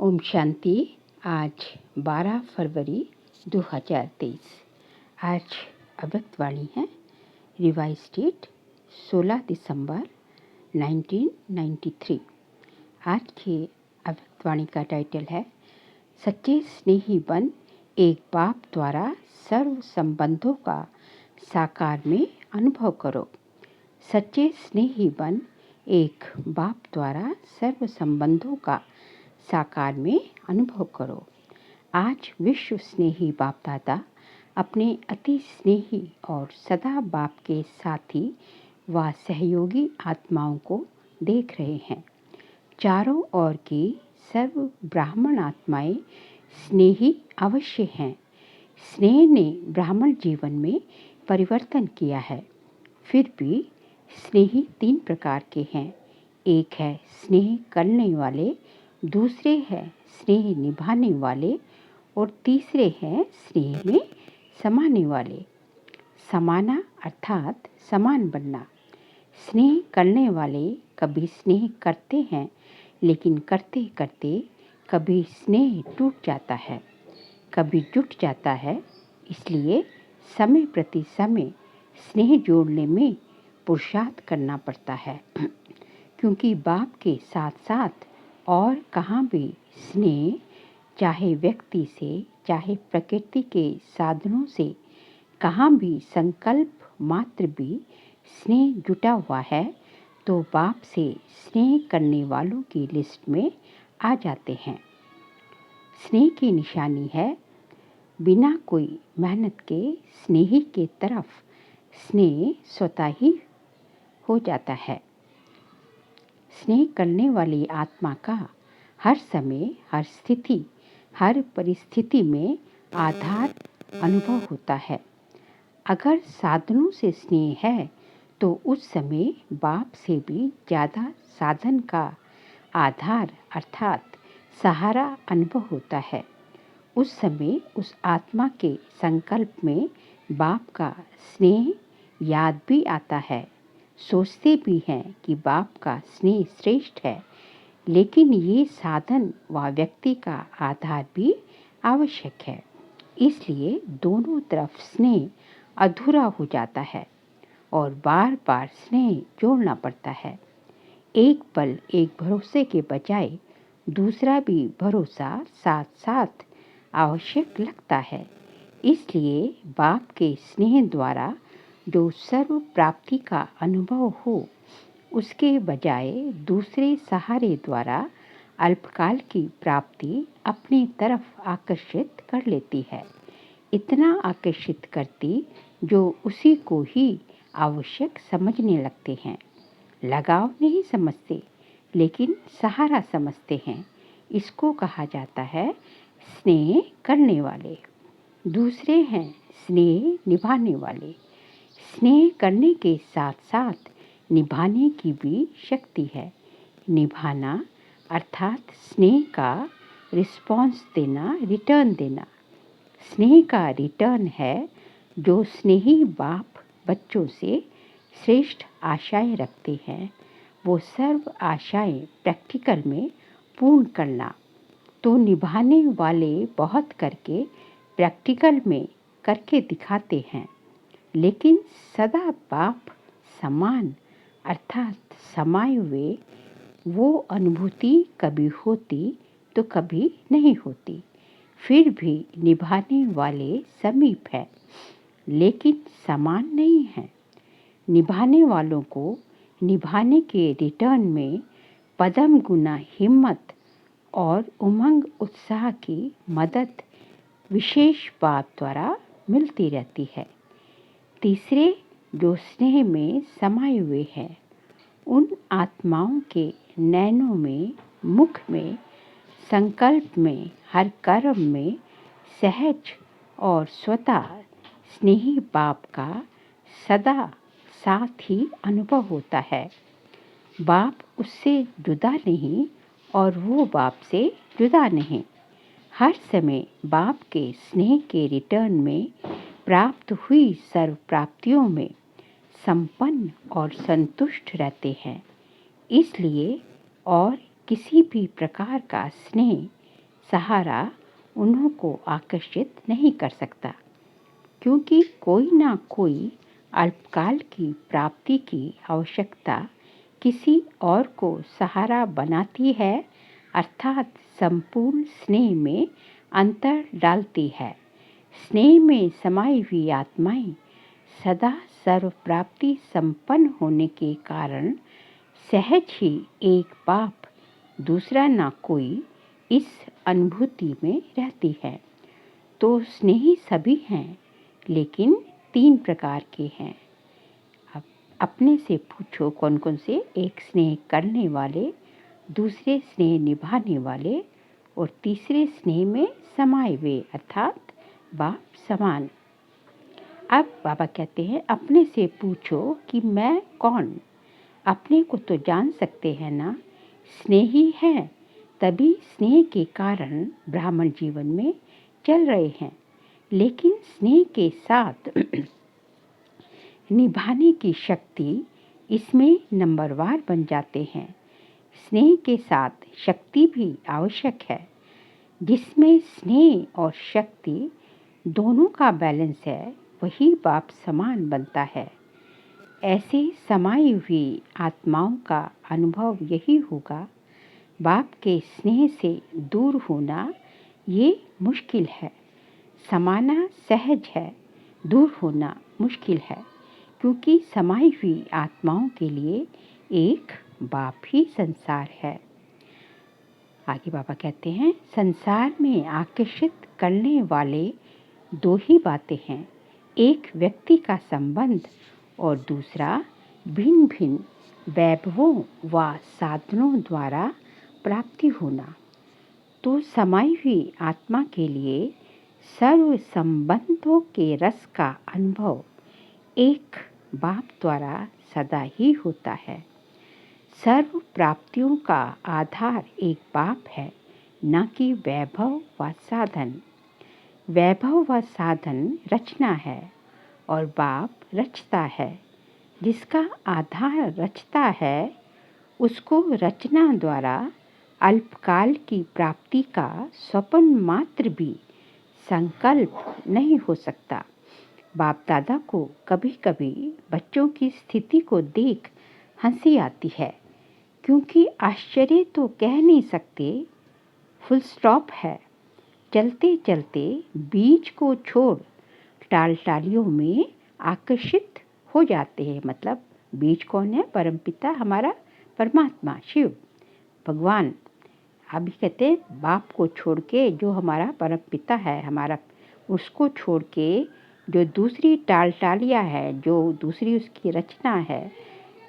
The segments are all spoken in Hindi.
ओम शांति। आज 12 फरवरी 2023। आज अव्यक्त वाणी है। रिवाइज डेट 16 दिसंबर 1993। आज के अव्यक्त वाणी का टाइटल है सच्चे स्नेही बन एक बाप द्वारा सर्व संबंधों का साकार में अनुभव करो। सच्चे स्नेही बन एक बाप द्वारा सर्व संबंधों का साकार में अनुभव करो। आज विश्व स्नेही बाप दादा अपने अति स्नेही और सदा बाप के साथी व सहयोगी आत्माओं को देख रहे हैं। चारों ओर की सर्व ब्राह्मण आत्माएं स्नेही अवश्य हैं। स्नेह ने ब्राह्मण जीवन में परिवर्तन किया है। फिर भी स्नेही 3 प्रकार के हैं। एक है स्नेह करने वाले, दूसरे हैं स्नेह निभाने वाले और तीसरे हैं स्नेह में समाने वाले। समाना अर्थात समान बनना। स्नेह करने वाले कभी स्नेह करते हैं, लेकिन करते करते कभी स्नेह टूट जाता है, कभी जुट जाता है। इसलिए समय प्रति समय स्नेह जोड़ने में पुरुषार्थ करना पड़ता है, क्योंकि बाप के साथ साथ और कहाँ भी स्नेह, चाहे व्यक्ति से चाहे प्रकृति के साधनों से, कहाँ भी संकल्प मात्र भी स्नेह जुटा हुआ है तो बाप से स्नेह करने वालों की लिस्ट में आ जाते हैं। स्नेह की निशानी है बिना कोई मेहनत के स्नेही के तरफ स्नेह स्वतः ही हो जाता है। स्नेह करने वाली आत्मा का हर समय, हर स्थिति, हर परिस्थिति में आधार अनुभव होता है। अगर साधनों से स्नेह है तो उस समय बाप से भी ज़्यादा साधन का आधार अर्थात सहारा अनुभव होता है। उस समय उस आत्मा के संकल्प में बाप का स्नेह याद भी आता है। सोचते भी हैं कि बाप का स्नेह श्रेष्ठ है, लेकिन ये साधन व व्यक्ति का आधार भी आवश्यक है। इसलिए दोनों तरफ स्नेह अधूरा हो जाता है और बार बार स्नेह जोड़ना पड़ता है। एक पल एक भरोसे के बजाय दूसरा भी भरोसा साथ साथ आवश्यक लगता है। इसलिए बाप के स्नेह द्वारा जो सर्व प्राप्ति का अनुभव हो, उसके बजाय दूसरे सहारे द्वारा अल्पकाल की प्राप्ति अपनी तरफ आकर्षित कर लेती है। इतना आकर्षित करती जो उसी को ही आवश्यक समझने लगते हैं। लगाव नहीं समझते, लेकिन सहारा समझते हैं। इसको कहा जाता है स्नेह करने वाले। दूसरे हैं स्नेह निभाने वाले। स्नेह करने के साथ साथ निभाने की भी शक्ति है। निभाना अर्थात स्नेह का रिस्पॉन्स देना, रिटर्न देना। स्नेह का रिटर्न है जो स्नेही बाप बच्चों से श्रेष्ठ आशाएं रखते हैं, वो सर्व आशाएं प्रैक्टिकल में पूर्ण करना। तो निभाने वाले बहुत करके प्रैक्टिकल में करके दिखाते हैं, लेकिन सदा बाप समान अर्थात समाये हुए वो अनुभूति कभी होती तो कभी नहीं होती। फिर भी निभाने वाले समीप है, लेकिन समान नहीं है। निभाने वालों को निभाने के रिटर्न में पदम गुना हिम्मत और उमंग उत्साह की मदद विशेष बाप द्वारा मिलती रहती है। तीसरे जो स्नेह में समाये हुए हैं, उन आत्माओं के नैनों में, मुख में, संकल्प में, हर कर्म में सहज और स्वतः स्नेही बाप का सदा साथ ही अनुभव होता है। बाप उससे जुदा नहीं और वो बाप से जुदा नहीं। हर समय बाप के स्नेह के रिटर्न में प्राप्त हुई सर्व प्राप्तियों में संपन्न और संतुष्ट रहते हैं। इसलिए और किसी भी प्रकार का स्नेह सहारा उन्हों को आकर्षित नहीं कर सकता, क्योंकि कोई ना कोई अल्पकाल की प्राप्ति की आवश्यकता किसी और को सहारा बनाती है, अर्थात संपूर्ण स्नेह में अंतर डालती है। स्नेह में समाई हुई आत्माएं सदा सर्व प्राप्ति संपन्न होने के कारण सहज ही एक बाप दूसरा ना कोई इस अनुभूति में रहती है। तो स्नेही सभी हैं, लेकिन 3 प्रकार के हैं। अब अपने से पूछो कौन कौन से? एक स्नेह करने वाले, दूसरे स्नेह निभाने वाले, और तीसरे स्नेह में समाये हुए अर्थात बाप समान। अब बाबा कहते हैं अपने से पूछो कि मैं कौन? अपने को तो जान सकते हैं ना, स्नेही है, तभी स्नेह के कारण ब्राह्मण जीवन में चल रहे हैं, लेकिन स्नेह के साथ निभाने की शक्ति इसमें नंबरवार बन जाते हैं। स्नेह के साथ शक्ति भी आवश्यक है। जिसमें स्नेह और शक्ति दोनों का बैलेंस है, वही बाप समान बनता है। ऐसे समाई हुई आत्माओं का अनुभव यही होगा। बाप के स्नेह से दूर होना ये मुश्किल है। समाना सहज है, दूर होना मुश्किल है, क्योंकि समाई हुई आत्माओं के लिए एक बाप ही संसार है। आगे बाबा कहते हैं संसार में आकर्षित करने वाले 2 ही बातें हैं, एक व्यक्ति का संबंध और दूसरा भिन्न भिन्न वैभवों व साधनों द्वारा प्राप्ति होना। तो समाई हुई आत्मा के लिए सर्व संबंधों के रस का अनुभव एक बाप द्वारा सदा ही होता है। सर्व प्राप्तियों का आधार एक बाप है, न कि वैभव व साधन। वैभव व साधन रचना है और बाप रचता है। जिसका आधार रचता है, उसको रचना द्वारा अल्पकाल की प्राप्ति का स्वप्न मात्र भी संकल्प नहीं हो सकता। बाप दादा को कभी कभी बच्चों की स्थिति को देख हंसी आती है, क्योंकि आश्चर्य तो कह नहीं सकते, फुल स्टॉप है। चलते चलते बीज को छोड़ टालियों में आकर्षित हो जाते हैं। मतलब बीज कौन है? परमपिता हमारा परमात्मा शिव भगवान। अभी कहते हैं बाप को छोड़ के जो हमारा परमपिता है हमारा, उसको छोड़ के जो दूसरी टालियाँ है, जो दूसरी उसकी रचना है,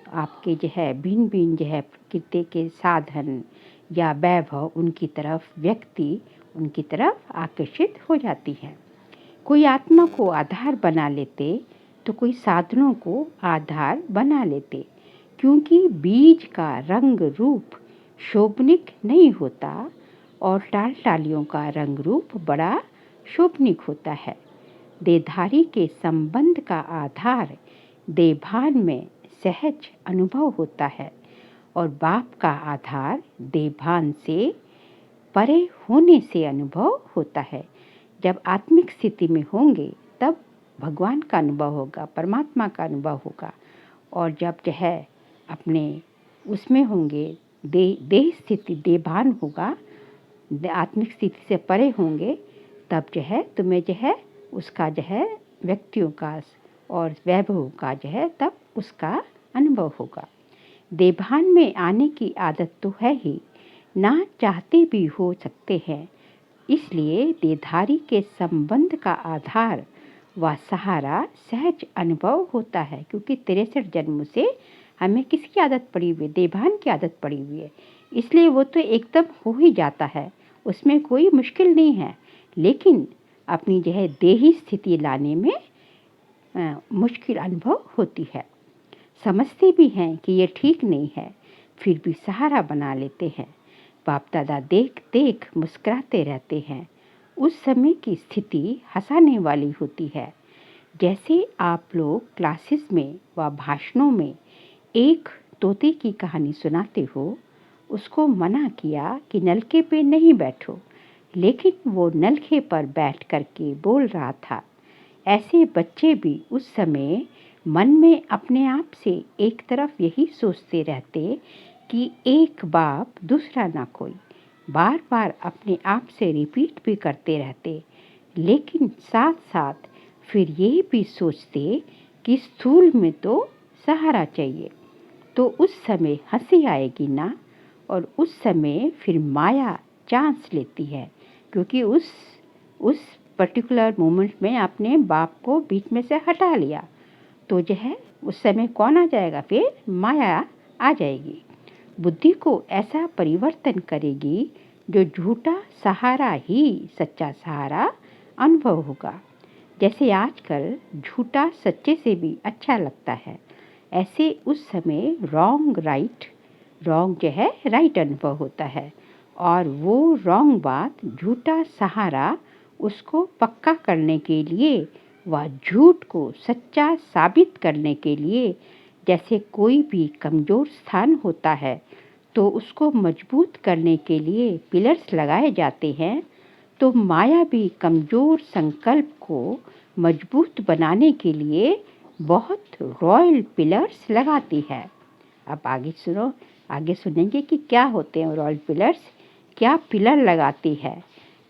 आपके जो है भिन्न भिन्न जो है प्रकृति के साधन या वैभव, उनकी तरफ व्यक्ति उनकी तरफ आकर्षित हो जाती है। कोई आत्मा को आधार बना लेते तो कोई साधनों को आधार बना लेते, क्योंकि बीज का रंग रूप शोभनिक नहीं होता और टालियों का रंग रूप बड़ा शोभनिक होता है। देहधारी के संबंध का आधार देहभान में सहज अनुभव होता है और बाप का आधार देहभान से परे होने से अनुभव होता है। जब आत्मिक स्थिति में होंगे तब भगवान का अनुभव होगा, परमात्मा का अनुभव होगा, और जब जो है अपने उसमें होंगे देह स्थिति देहभान होगा, आत्मिक स्थिति से परे होंगे, तब जो है तुम्हें जो है उसका जो है व्यक्तियों का और वैभव का जो है तब उसका अनुभव होगा। देहभान में आने की आदत तो है ही, ना चाहते भी हो सकते हैं। इसलिए देहधारी के संबंध का आधार व सहारा सहज अनुभव होता है, क्योंकि 63 जन्म से हमें किसकी आदत पड़ी हुई है? देहभान की आदत पड़ी हुई है। इसलिए वो तो एकदम हो ही जाता है, उसमें कोई मुश्किल नहीं है। लेकिन अपनी जो है देही स्थिति लाने में मुश्किल अनुभव होती है। समझते भी हैं कि ये ठीक नहीं है, फिर भी सहारा बना लेते हैं। बाप दादा देख देख मुस्कुराते रहते हैं। उस समय की स्थिति हंसाने वाली होती है। जैसे आप लोग क्लासेस में व भाषणों में एक तोते की कहानी सुनाते हो, उसको मना किया कि नलके पे नहीं बैठो, लेकिन वो नलखे पर बैठ करके बोल रहा था। ऐसे बच्चे भी उस समय मन में अपने आप से एक तरफ यही सोचते रहते कि एक बाप दूसरा ना कोई, बार बार अपने आप से रिपीट भी करते रहते, लेकिन साथ साथ फिर ये भी सोचते कि स्थूल में तो सहारा चाहिए। तो उस समय हंसी आएगी ना, और उस समय फिर माया चांस लेती है, क्योंकि उस पर्टिकुलर मोमेंट में अपने बाप को बीच में से हटा लिया, तो जो है उस समय कौन आ जाएगा, फिर माया आ जाएगी। बुद्धि को ऐसा परिवर्तन करेगी जो झूठा सहारा ही सच्चा सहारा अनुभव होगा। जैसे आजकल झूठा सच्चे से भी अच्छा लगता है, ऐसे उस समय रॉन्ग जो है राइट अनुभव होता है, और वो रॉन्ग बात, झूठा सहारा, उसको पक्का करने के लिए, वह झूठ को सच्चा साबित करने के लिए, जैसे कोई भी कमज़ोर स्थान होता है तो उसको मजबूत करने के लिए पिलर्स लगाए जाते हैं, तो माया भी कमज़ोर संकल्प को मजबूत बनाने के लिए बहुत रॉयल पिलर्स लगाती है। अब आगे सुनेंगे कि क्या होते हैं रॉयल पिलर्स, क्या पिलर लगाती है।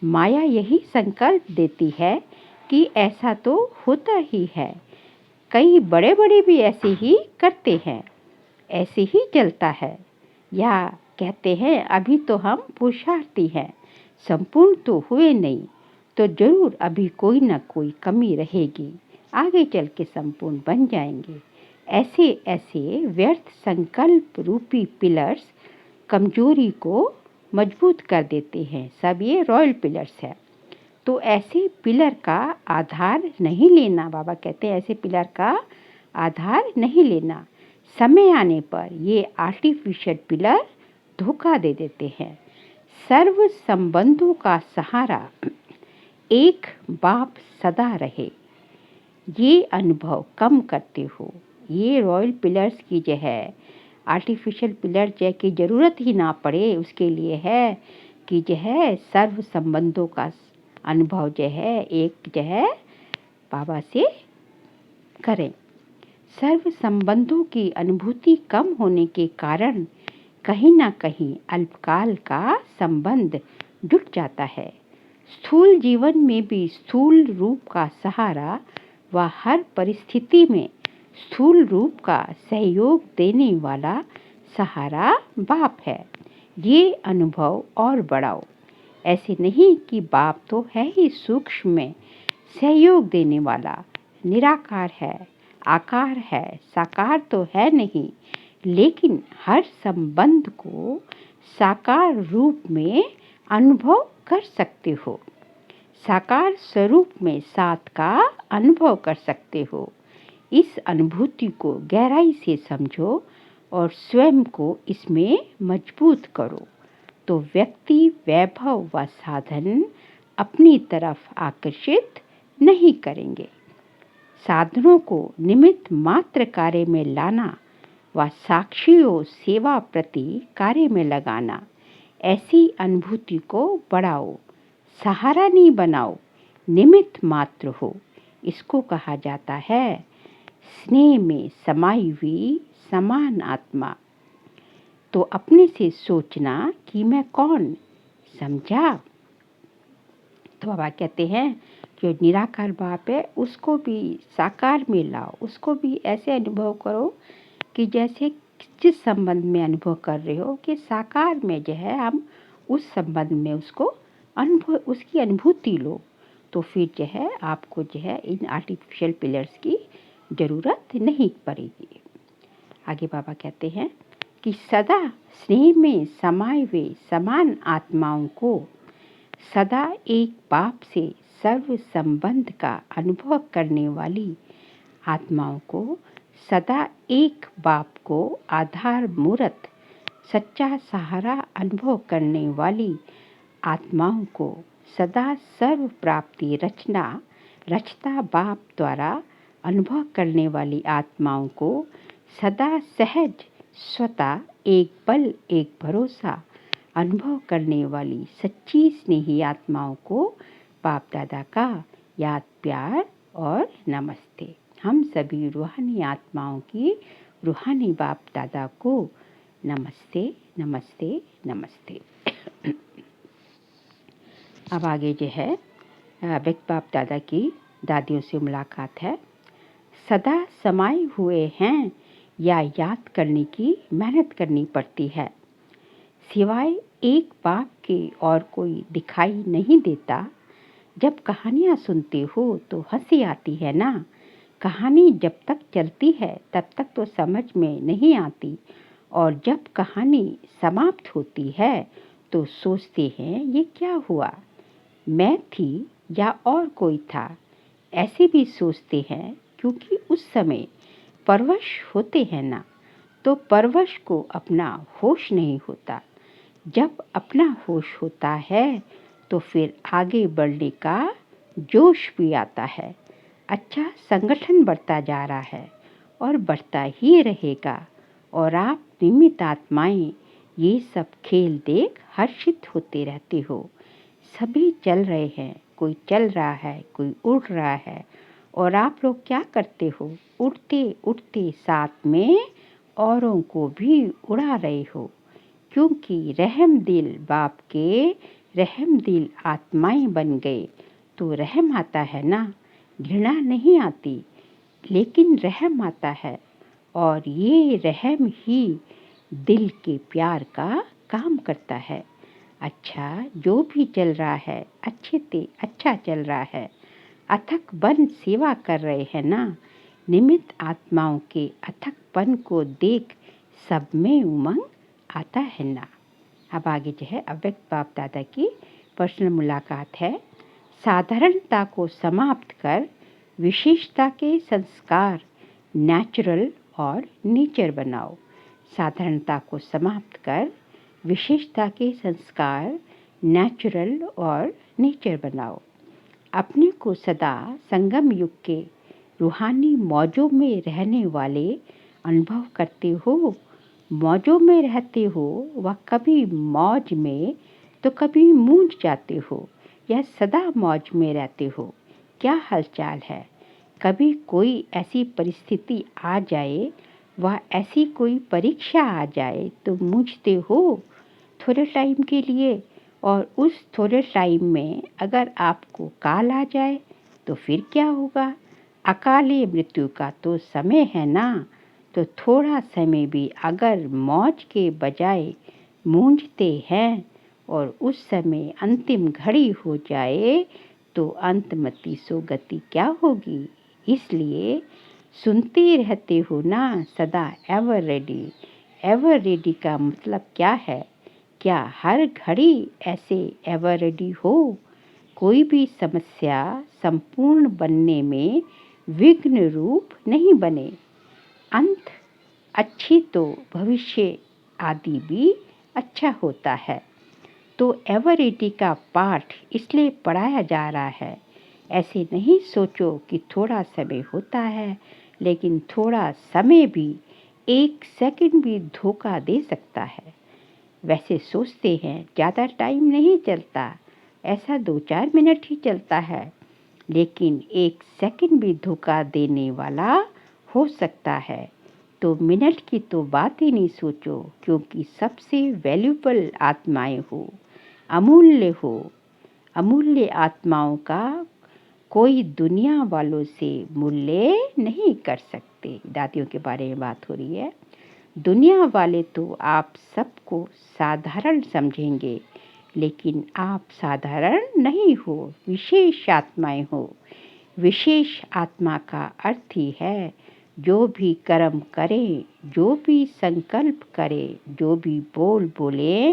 माया यही संकल्प देती है कि ऐसा तो होता ही है, कई बड़े बड़े भी ऐसे ही करते हैं, ऐसे ही चलता है, या कहते हैं अभी तो हम पुरुषार्थी हैं, संपूर्ण तो हुए नहीं, तो जरूर अभी कोई ना कोई कमी रहेगी, आगे चल के संपूर्ण बन जाएंगे। ऐसे ऐसे व्यर्थ संकल्प रूपी पिलर्स कमजोरी को मजबूत कर देते हैं। सब ये रॉयल पिलर्स है। तो ऐसे पिलर का आधार नहीं लेना, बाबा कहते हैं ऐसे पिलर का आधार नहीं लेना। समय आने पर ये आर्टिफिशियल पिलर धोखा दे देते हैं। सर्व संबंधों का सहारा एक बाप सदा रहे, ये अनुभव कम करते हो। ये रॉयल पिलर्स की जो है आर्टिफिशियल पिलर जो की ज़रूरत ही ना पड़े, उसके लिए है कि जो है सर्व संबंधों का अनुभव जो है एक जो है बाबा से करें। सर्व संबंधों की अनुभूति कम होने के कारण कहीं ना कहीं अल्पकाल का संबंध जुट जाता है। स्थूल जीवन में भी स्थूल रूप का सहारा व हर परिस्थिति में स्थूल रूप का सहयोग देने वाला सहारा बाप है। ये अनुभव और बढ़ाओ। ऐसे नहीं कि बाप तो है ही सूक्ष्म में सहयोग देने वाला, निराकार है, आकार है, साकार तो है नहीं, लेकिन हर संबंध को साकार रूप में अनुभव कर सकते हो, साकार स्वरूप में साथ का अनुभव कर सकते हो। इस अनुभूति को गहराई से समझो और स्वयं को इसमें मजबूत करो, तो व्यक्ति वैभव व साधन अपनी तरफ आकर्षित नहीं करेंगे। साधनों को निमित्त मात्र कार्य में लाना व साक्षियों सेवा प्रति कार्य में लगाना, ऐसी अनुभूति को बढ़ाओ। सहारा नहीं बनाओ, निमित्त मात्र हो। इसको कहा जाता है स्नेह में समाई हुई समान आत्मा। तो अपने से सोचना कि मैं कौन, समझा। तो बाबा कहते हैं जो निराकार बाप है उसको भी साकार में लाओ, उसको भी ऐसे अनुभव करो कि जैसे जिस संबंध में अनुभव कर रहे हो कि साकार में जो है हम उस संबंध में उसको अनुभव, उसकी अनुभूति लो, तो फिर जो है आपको जो है इन आर्टिफिशियल पिलर्स की ज़रूरत नहीं पड़ेगी। आगे बाबा कहते हैं कि सदा स्नेह में समाये हुए समान आत्माओं को, सदा एक बाप से सर्व संबंध का अनुभव करने वाली आत्माओं को, सदा एक बाप को आधार मूर्त सच्चा सहारा अनुभव करने वाली आत्माओं को, सदा सर्व प्राप्ति रचता बाप द्वारा अनुभव करने वाली आत्माओं को, सदा सहज स्वतः एक बल एक भरोसा अनुभव करने वाली सच्ची स्नेही आत्माओं को बाप दादा का याद प्यार और नमस्ते। हम सभी रूहानी आत्माओं की रूहानी बाप दादा को नमस्ते नमस्ते नमस्ते। अब आगे जो है व्यक्त बाप दादा की दादियों से मुलाकात है। सदा समाये हुए हैं या याद करने की मेहनत करनी पड़ती है। सिवाय एक बाप के और कोई दिखाई नहीं देता। जब कहानियाँ सुनते हो तो हंसी आती है ना। कहानी जब तक चलती है तब तक तो समझ में नहीं आती, और जब कहानी समाप्त होती है तो सोचते हैं ये क्या हुआ, मैं थी या और कोई था। ऐसे भी सोचते हैं क्योंकि उस समय परवश होते हैं ना, तो परवश को अपना होश नहीं होता। जब अपना होश होता है तो फिर आगे बढ़ने का जोश भी आता है। अच्छा संगठन बढ़ता जा रहा है और बढ़ता ही रहेगा, और आप निमित्त आत्माएं ये सब खेल देख हर्षित होते रहते हो। सभी चल रहे हैं, कोई चल रहा है, कोई उड़ रहा है, और आप लोग क्या करते हो, उड़ते उड़ते साथ में औरों को भी उड़ा रहे हो। क्योंकि रहम दिल बाप के रहम दिल आत्माएं बन गए तो रहम आता है ना। घृणा नहीं आती, लेकिन रहम आता है, और ये रहम ही दिल के प्यार का काम करता है। अच्छा जो भी चल रहा है अच्छे से अच्छा चल रहा है। अथक बन सेवा कर रहे हैं ना। निमित्त आत्माओं के अथकपन को देख सब में उमंग आता है ना। अब आगे जो है अव्यक्त बाप दादा की पर्सनल मुलाकात है। साधारणता को समाप्त कर विशेषता के संस्कार नेचुरल और नेचर बनाओ। साधारणता को समाप्त कर विशेषता के संस्कार नेचुरल और नेचर बनाओ। अपने को सदा संगम युग के रूहानी मौजों में रहने वाले अनुभव करते हो। मौजों में रहते हो, वह कभी मौज में तो कभी मूंझ जाते हो, या सदा मौज में रहते हो। क्या हालचाल है। कभी कोई ऐसी परिस्थिति आ जाए, वह ऐसी कोई परीक्षा आ जाए तो मूझते हो थोड़े टाइम के लिए, और उस थोड़े टाइम में अगर आपको काल आ जाए तो फिर क्या होगा। अकाले मृत्यु का तो समय है ना, तो थोड़ा समय भी अगर मौज के बजाय मूंझते हैं और उस समय अंतिम घड़ी हो जाए तो अंतमति सो गति क्या होगी। इसलिए सुनते रहते हो ना सदा एवर रेडी। एवर रेडी का मतलब क्या है। क्या हर घड़ी ऐसे एवर रेडी हो। कोई भी समस्या संपूर्ण बनने में विघ्न रूप नहीं बने। अंत अच्छी तो भविष्य आदि भी अच्छा होता है। तो एवरिटी का पाठ इसलिए पढ़ाया जा रहा है। ऐसे नहीं सोचो कि थोड़ा समय होता है, लेकिन थोड़ा समय भी 1 सेकंड भी धोखा दे सकता है। वैसे सोचते हैं ज़्यादा टाइम नहीं चलता, ऐसा 2-4 मिनट ही चलता है, लेकिन 1 सेकंड भी धोखा देने वाला हो सकता है। तो मिनट की तो बात ही नहीं सोचो, क्योंकि सबसे वैल्यूबल आत्माएं हो, अमूल्य हो। अमूल्य आत्माओं का कोई दुनिया वालों से मूल्य नहीं कर सकते। दादियों के बारे में बात हो रही है। दुनिया वाले तो आप सबको साधारण समझेंगे, लेकिन आप साधारण नहीं हो, विशेष आत्माएं हो। विशेष आत्मा का अर्थ ही है जो भी कर्म करे, जो भी संकल्प करे, जो भी बोल बोले,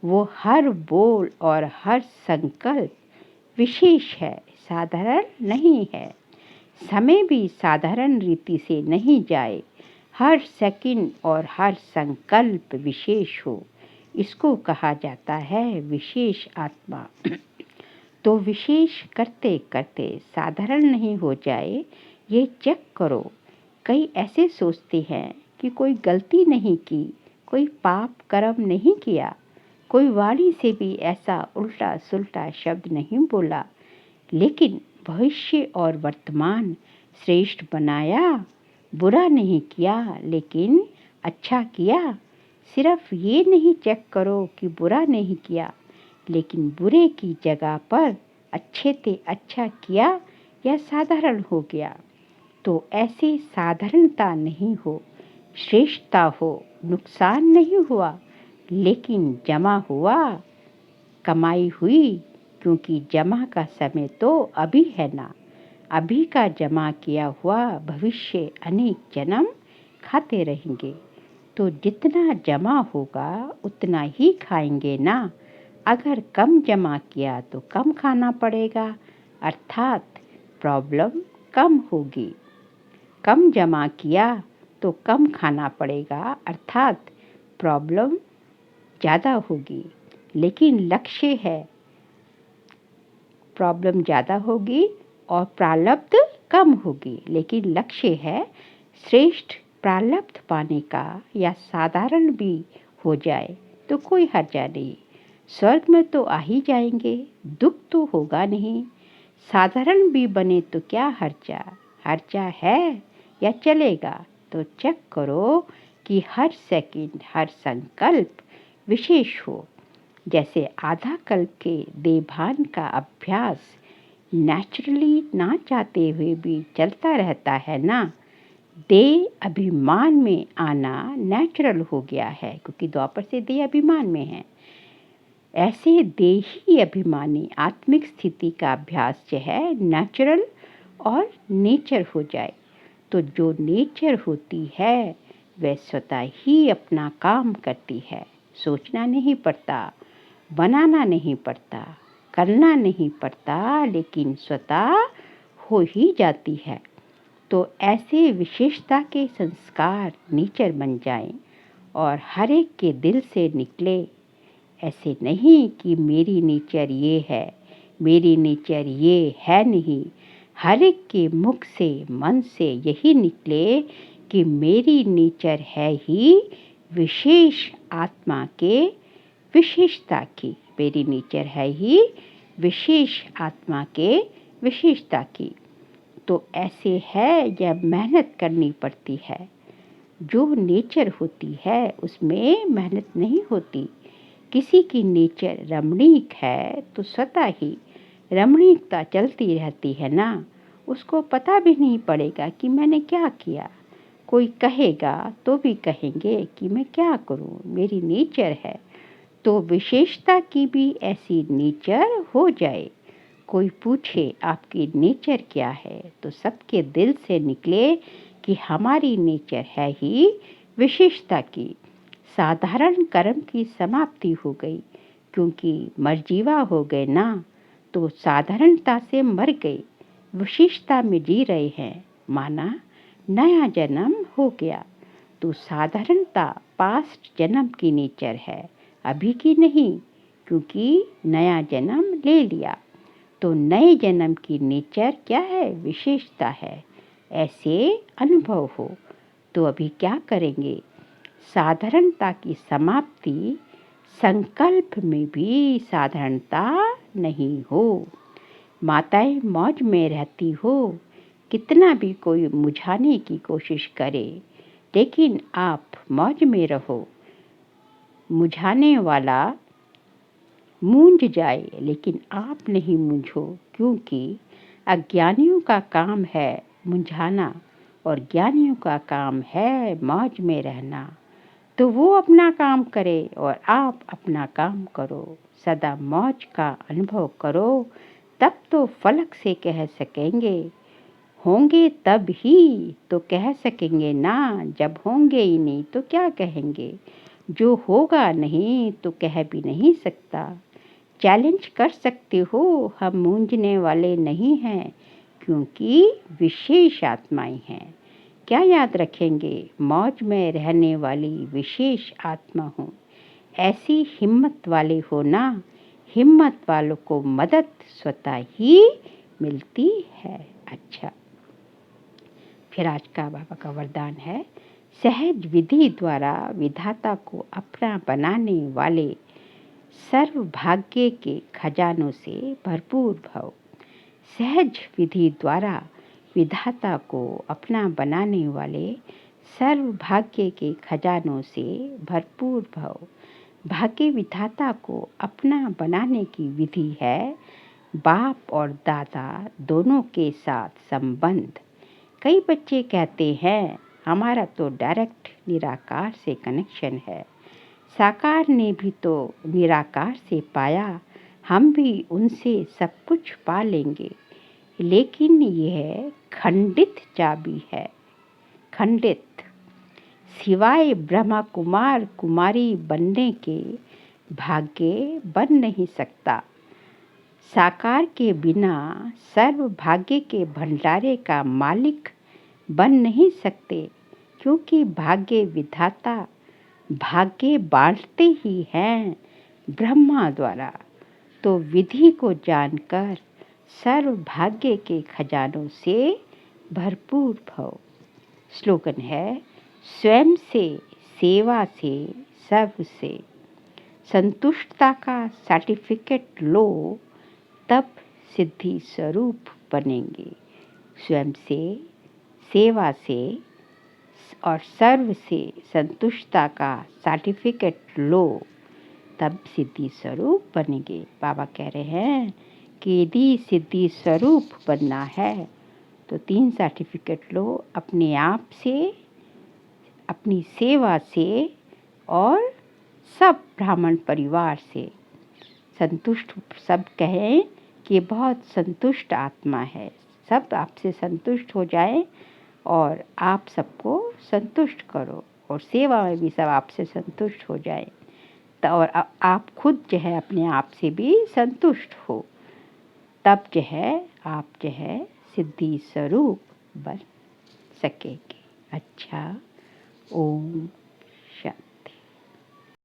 वो हर बोल और हर संकल्प विशेष है, साधारण नहीं है। समय भी साधारण रीति से नहीं जाए, हर सेकंड और हर संकल्प विशेष हो। इसको कहा जाता है विशेष आत्मा। तो विशेष करते करते साधारण नहीं हो जाए, ये चेक करो। कई ऐसे सोचते हैं कि कोई गलती नहीं की, कोई पाप कर्म नहीं किया, कोई वाणी से भी ऐसा उल्टा सुल्टा शब्द नहीं बोला, लेकिन भविष्य और वर्तमान श्रेष्ठ बनाया। बुरा नहीं किया लेकिन अच्छा किया। सिर्फ ये नहीं चेक करो कि बुरा नहीं किया, लेकिन बुरे की जगह पर अच्छे से अच्छा किया या साधारण हो गया। तो ऐसे साधारणता नहीं हो, श्रेष्ठता हो। नुकसान नहीं हुआ लेकिन जमा हुआ, कमाई हुई, क्योंकि जमा का समय तो अभी है ना। अभी का जमा किया हुआ भविष्य अनेक जन्म खाते रहेंगे। तो जितना जमा होगा उतना ही खाएंगे ना। अगर कम जमा किया तो कम खाना पड़ेगा, अर्थात प्रॉब्लम कम होगी। कम जमा किया तो कम खाना पड़ेगा, अर्थात प्रॉब्लम ज़्यादा होगी। लेकिन लक्ष्य है, प्रॉब्लम ज़्यादा होगी और प्रारब्ध कम होगी, लेकिन लक्ष्य है श्रेष्ठ प्रारब्ध पाने का, या साधारण भी हो जाए तो कोई हर्जा नहीं। स्वर्ग में तो आ ही जाएंगे, दुख तो होगा नहीं। साधारण भी बने तो क्या हर्जा, हर्जा है या चलेगा। तो चेक करो कि हर सेकंड, हर संकल्प विशेष हो। जैसे आधा कल्प के देवभान का अभ्यास नेचुरली ना चाहते हुए भी चलता रहता है ना। देह अभिमान में आना नेचुरल हो गया है, क्योंकि द्वापर से देह अभिमान में है। ऐसे देही अभिमानी आत्मिक स्थिति का अभ्यास जो है नेचुरल और नेचर हो जाए, तो जो नेचर होती है वह स्वतः ही अपना काम करती है। सोचना नहीं पड़ता, बनाना नहीं पड़ता, करना नहीं पड़ता, लेकिन स्वतः हो ही जाती है। तो ऐसे विशेषता के संस्कार नेचर बन जाएं और हर एक के दिल से निकले। ऐसे नहीं कि मेरी नेचर ये है, मेरी नेचर ये है नहीं। हर एक के मुख से, मन से यही निकले कि मेरी नेचर है ही विशेष आत्मा के विशेषता की। मेरी नेचर है ही विशेष आत्मा के विशेषता की। तो ऐसे है, यह मेहनत करनी पड़ती है। जो नेचर होती है उसमें मेहनत नहीं होती। किसी की नेचर रमणीक है तो स्वतः ही रमणीकता चलती रहती है ना। उसको पता भी नहीं पड़ेगा कि मैंने क्या किया। कोई कहेगा तो भी कहेंगे कि मैं क्या करूं, मेरी नेचर है। तो विशेषता की भी ऐसी नेचर हो जाए। कोई पूछे आपकी नेचर क्या है, तो सबके दिल से निकले कि हमारी नेचर है ही विशेषता की। साधारण कर्म की समाप्ति हो गई, क्योंकि मरजीवा हो गए ना। तो साधारणता से मर गए, विशेषता में जी रहे हैं, माना नया जन्म हो गया। तो साधारणता पास्ट जन्म की नेचर है, अभी की नहीं, क्योंकि नया जन्म ले लिया। तो नए जन्म की नेचर क्या है, विशेषता है। ऐसे अनुभव हो। तो अभी क्या करेंगे, साधारणता की समाप्ति। संकल्प में भी साधारणता नहीं हो। माताएं मौज में रहती हो, कितना भी कोई मुझाने की कोशिश करे, लेकिन आप मौज में रहो। मुझाने वाला मूंझ जाए, लेकिन आप नहीं मूंझो, क्योंकि अज्ञानियों का काम है मुझाना और ज्ञानियों का काम है मौज में रहना। तो वो अपना काम करे और आप अपना काम करो। सदा मौज का अनुभव करो, तब तो फलक से कह सकेंगे। होंगे तब ही तो कह सकेंगे ना, जब होंगे ही नहीं तो क्या कहेंगे। जो होगा नहीं तो कह भी नहीं सकता। चैलेंज कर सकते हो, हम मूंझने वाले नहीं हैं, क्योंकि विशेष आत्माएं हैं। क्या याद रखेंगे, मौज में रहने वाली विशेष आत्मा हूँ। ऐसी हिम्मत वाले हो ना। हिम्मत वालों को मदद स्वतः ही मिलती है। अच्छा, फिर आज का बाबा का वरदान है, सहज विधि द्वारा विधाता को अपना बनाने वाले सर्व भाग्य के खजानों से भरपूर भव। सहज विधि द्वारा विधाता को अपना बनाने वाले सर्व भाग्य के खजानों से भरपूर भव। भाग्य विधाता को अपना बनाने की विधि है बाप और दादा दोनों के साथ संबंध। कई बच्चे कहते हैं हमारा तो डायरेक्ट निराकार से कनेक्शन है। साकार ने भी तो निराकार से पाया, हम भी उनसे सब कुछ पा लेंगे। लेकिन यह खंडित चाबी है, खंडित। सिवाय ब्रह्मा कुमार कुमारी बनने के भाग्य बन नहीं सकता। साकार के बिना सर्व भाग्य के भंडारे का मालिक बन नहीं सकते, क्योंकि भाग्य विधाता भाग्य बांटते ही हैं ब्रह्मा द्वारा। तो विधि को जानकर सर्व भाग्य के खजानों से भरपूर भव। स्लोगन है, स्वयं से, सेवा से, सर्व से। संतुष्टता का सर्टिफिकेट लो, तब सिद्धि स्वरूप बनेंगे। स्वयं से, सेवा से और सर्व से संतुष्टता का सर्टिफिकेट लो, तब सिद्धि स्वरूप बनेंगे। बाबा कह रहे हैं कि यदि सिद्धि स्वरूप बनना है तो 3 सर्टिफिकेट लो, अपने आप से, अपनी सेवा से और सब ब्राह्मण परिवार से। संतुष्ट सब कहें कि बहुत संतुष्ट आत्मा है, सब आपसे संतुष्ट हो जाए और आप सबको संतुष्ट करो और सेवा में भी सब आपसे संतुष्ट हो जाए। तो और आप खुद जो है अपने आप से भी संतुष्ट हो, तब जो है आप जो है सिद्धि स्वरूप बन सकेंगे। अच्छा, ओम